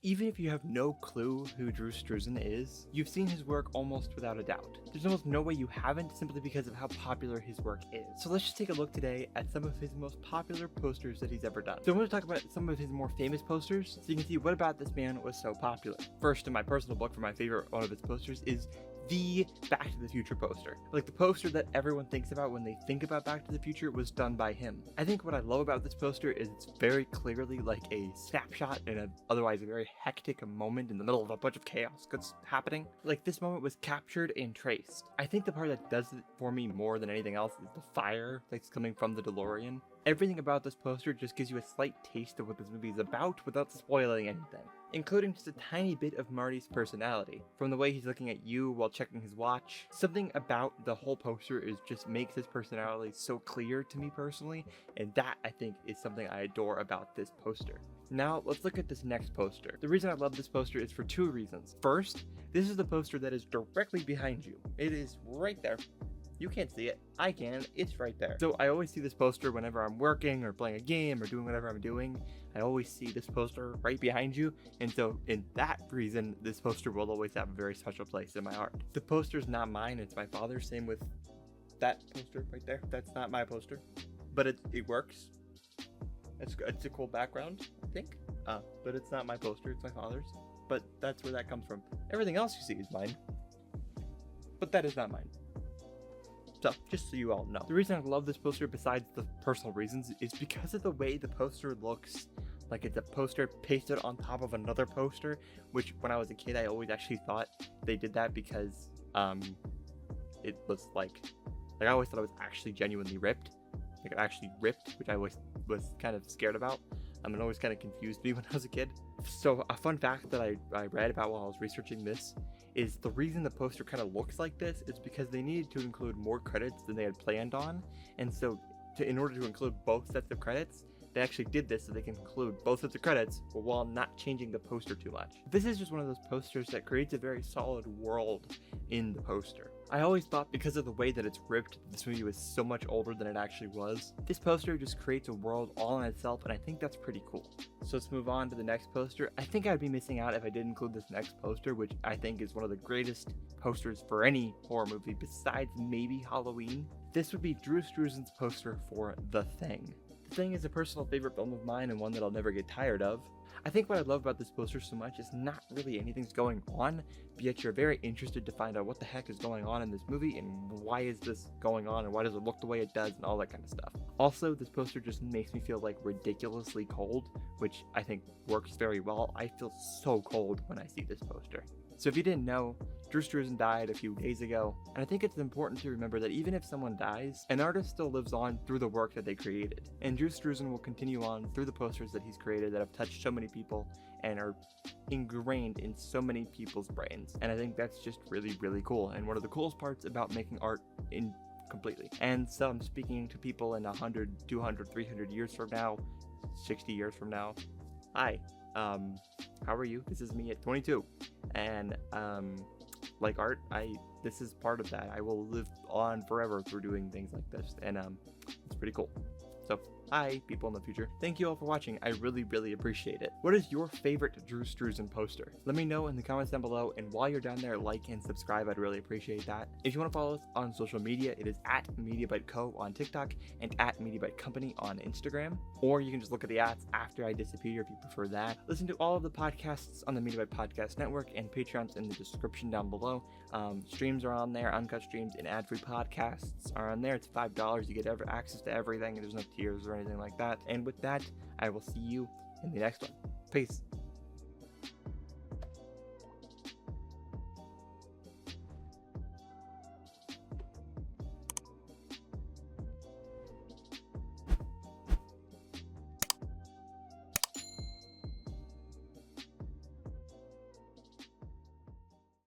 Even if you have no clue who Drew Struzan is, you've seen his work almost without a doubt. There's almost no way you haven't simply because of how popular his work is. So let's just take a look today at some of his most popular posters that he's ever done. So I'm going to talk about some of his more famous posters so you can see what about this man was so popular. First, in my personal book, for my favorite one of his posters is the Back to the Future poster. Like the poster that everyone thinks about when they think about Back to the Future was done by him. I think what I love about this poster is it's very clearly like a snapshot in a otherwise a very hectic moment in the middle of a bunch of chaos that's happening. Like this moment was captured and traced. I think the part that does it for me more than anything else is the fire that's coming from the DeLorean. Everything about this poster just gives you a slight taste of what this movie is about without spoiling anything, including just a tiny bit of Marty's personality. From the way he's looking at you while checking his watch, something about the whole poster is just makes his personality so clear to me personally, and that I think is something I adore about this poster. Now let's look at this next poster. The reason I love this poster is for two reasons. First, this is the poster that is directly behind you. It is right there. You can't see it. I can. It's right there. So I always see this poster whenever I'm working or playing a game or doing whatever I'm doing. I always see this poster right behind you. And so in that reason, this poster will always have a very special place in my heart. The poster's not mine. It's my father's. Same with that poster right there. That's not my poster, but it works. It's a cool background, I think. But it's not my poster. It's my father's. But that's where that comes from. Everything else you see is mine. But that is not mine. So, just so you all know. The reason I love this poster, besides the personal reasons, is because of the way the poster looks like it's a poster pasted on top of another poster, which when I was a kid, I always actually thought they did that because it was like I always thought it was actually genuinely ripped. Like it actually ripped, which I always was kind of scared about. It always kind of confused me when I was a kid. So a fun fact that I read about while I was researching this is the reason the poster kind of looks like this is because they needed to include more credits than they had planned on. And so in order to include both sets of credits, they actually did this so they can include both sets of credits while not changing the poster too much. This is just one of those posters that creates a very solid world in the poster. I always thought because of the way that it's ripped, this movie was so much older than it actually was. This poster just creates a world all in itself, and I think that's pretty cool. So let's move on to the next poster. I think I'd be missing out if I didn't include this next poster, which I think is one of the greatest posters for any horror movie besides maybe Halloween. This would be Drew Struzan's poster for The Thing. The Thing is a personal favorite film of mine and one that I'll never get tired of. I think what I love about this poster so much is not really anything's going on, but yet you're very interested to find out what the heck is going on in this movie and why is this going on and why does it look the way it does and all that kind of stuff. Also, this poster just makes me feel like ridiculously cold, which I think works very well. I feel so cold when I see this poster. So if you didn't know, Drew Struzan died a few days ago, and I think it's important to remember that even if someone dies, an artist still lives on through the work that they created. And Drew Struzan will continue on through the posters that he's created that have touched so many people and are ingrained in so many people's brains. And I think that's just really, really cool. And one of the coolest parts about making art completely. And so I'm speaking to people in 100, 200, 300 years from now, 60 years from now. Hi, how are you? This is me at 22. And, like art, this is part of that. I will live on forever through doing things like this, and it's pretty cool. So, hi, people in the future. Thank you all for watching. I really, really appreciate it. What is your favorite Drew Struzan poster? Let me know in the comments down below, and while you're down there, like and subscribe. I'd really appreciate that. If you want to follow us on social media, it is at MediaBiteCo on TikTok and at MediaBiteCompany on Instagram. Or you can just look at the ads after I disappear if you prefer that. Listen to all of the podcasts on the MediaBite Podcast Network and Patreon's in the description down below. Streams are on there, uncut streams and ad-free podcasts are on there. It's $5. You get access to everything, and there's no tiers or anything like that. And with that, I will see you in the next one. Peace.